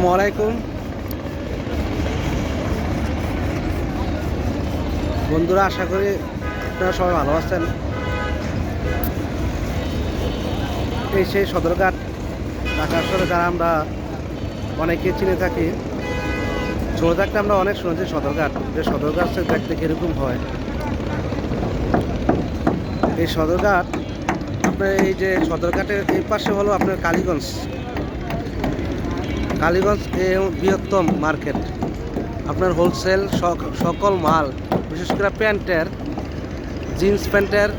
ওয়ালাইকুম বন্ধুরা, আশা করি আপনারা সবাই ভালো আছেন। এই সেই সদরঘাট, ঢাকা শহরে যারা আমরা অনেকে চিনে থাকি। ছোট থাকতে আমরা অনেক শুনেছি সদরঘাট, যে সদরঘাট দেখতে কীরকম হয়। এই সদরঘাট আপনার এই যে সদরঘাটের এই পাশে হলো আপনার কালীগঞ্জ বৃহত্তম মার্কেট। আপনার হোলসেল সকল মাল, বিশেষ করে প্যান্টের, জিন্স প্যান্টের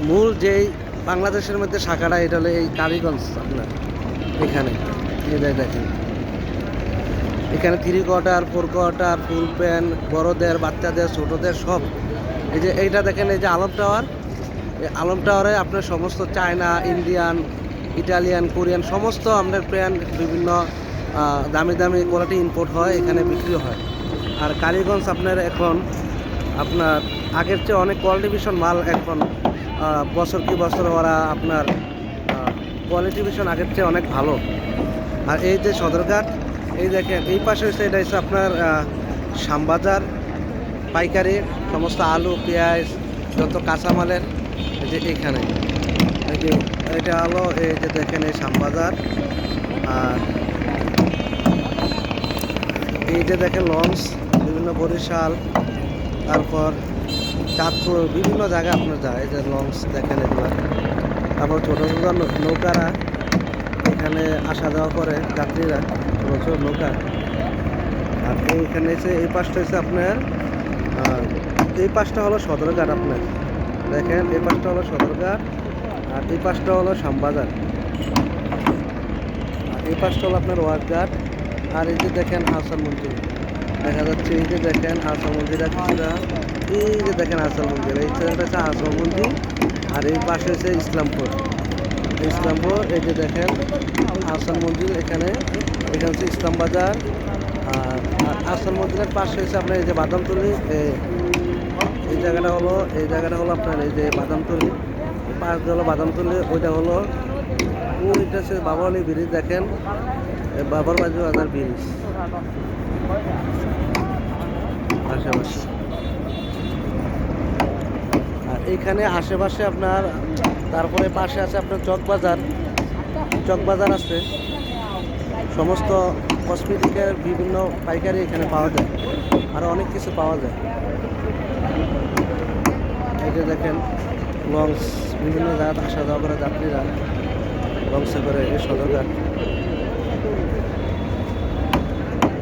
মূল যেই বাংলাদেশের মধ্যে শাখাটা, এটা হলো এই কালীগঞ্জ। আপনার এখানে দেখেন, এখানে 3 কোয়ার্টার, 4 কোয়ার্টার, ফুল প্যান্ট, বড়দের, বাচ্চাদের, ছোটদের সব। এই যে এইটা দেখেন, এই যে আলম টাওয়ার, এই আলম টাওয়ারে আপনার সমস্ত চায়না, ইন্ডিয়ান, ইটালিয়ান, কোরিয়ান সমস্ত আপনার প্যান্ট বিভিন্ন দামি দামি কোয়ালিটি ইম্পোর্ট হয়, এখানে বিক্রি হয়। আর কালীগঞ্জ আপনার এখন আপনার আগের চেয়ে অনেক কোয়ালিটি ভীষণ মাল এখন বছর কি বছর ওরা আপনার কোয়ালিটি ভীষণ আগের চেয়ে অনেক ভালো। আর এই যে সদরঘাট, এই দেখেন এই পাশে হচ্ছে, এটা হচ্ছে আপনার শ্যামবাজার, পাইকারি সমস্ত আলু, পেঁয়াজ, যত কাঁচামালের। এই যে এইখানে এই যে এটা হলো, এই যে দেখেন এই শ্যামবাজার। আর এই যে দেখেন লঞ্চ, বিভিন্ন বরিশাল, তারপর চাঁদপুর, বিভিন্ন জায়গায় আপনার যায়। এই যে লঞ্চ দেখেন এগুলো। তারপর ছোটো ছোটো নৌকারা এখানে আসা যাওয়া করে, যাত্রীরা ছোটো ছোটো নৌকা। আর এইখানে এসে এই পাশটা হচ্ছে আপনার, এই পাশটা হলো সদরঘাট। আপনার দেখেন এই পাশটা হলো সদরঘাট, আর এই পাশটা হলো শ্যামবাজার, আর এই পাশটা হলো আপনার ওয়ার্কঘাট। আর এই যে দেখেন আহসান মন্দির দেখা যাচ্ছে, এই যে দেখেন আহসান মন্দির, এই যে দেখেন আহসান মন্দির, এই জায়গাটা হচ্ছে আহসান মন্দির। আর এই পাশে হচ্ছে ইসলামপুর। এই যে দেখেন আহসান মন্দির, এখানে হচ্ছে ইসলাম বাজার। আর আহসান মন্দিরের পাশে হচ্ছে আপনার এই যে বাদামতলি, এই জায়গাটা হলো আপনার এই যে বাদামতলি, পাশ হলো বাদামতলি। ওইটা হলো ওইটা হচ্ছে বাবালি ব্রিজ। দেখেন বাবার বাজু বাজার ব্রিজ আশেপাশে। আর এইখানে আশেপাশে আপনার, তারপরে পাশে আছে আপনার চকবাজার আছে। সমস্ত কসমেটিকের বিভিন্ন পাইকারি এখানে পাওয়া যায়, আরও অনেক কিছু পাওয়া যায়। এই যে দেখেন লঞ্চ, বিভিন্ন জায়গায় আসা যাওয়া করে যাত্রীরা লঞ্চে করে এই সদরঘাট।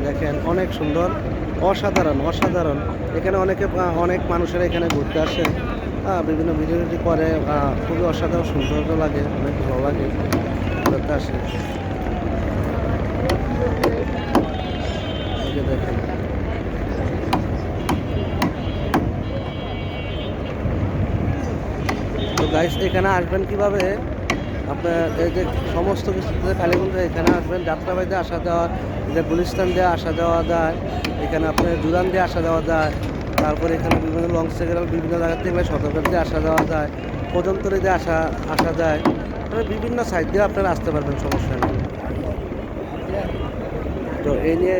দেখেন অনেক সুন্দর, অসাধারণ। এখানে অনেক মানুষেরা এখানে ঘুরতে আসে, বিভিন্ন ভিডিও করে। খুবই অসাধারণ সৌন্দর্য লাগে, অনেক ভালো লাগে ঘুরতে আসে। এই যে দেখেন তো গাইস, এখানে আসবেন কিভাবে? আপনার এই যে সমস্ত কিছু কালীগঞ্জে এখানে আসবেন, যাত্রাবাড়িতে আসা যাওয়া, যে গুলিস্তান দিয়ে আসা যাওয়া যায়, এখানে আপনার জুরান দিয়ে আসা যাওয়া যায়। তারপরে এখানে বিভিন্ন লঞ্চে গেলে বিভিন্ন জায়গা থেকে সদরঘাট দিয়ে আসা যাওয়া যায়, কদমতলী দিয়ে আসা যায়। মানে বিভিন্ন সাইড দিয়ে আপনারা আসতে পারবেন, সমস্যা নেই। তো এই নিয়ে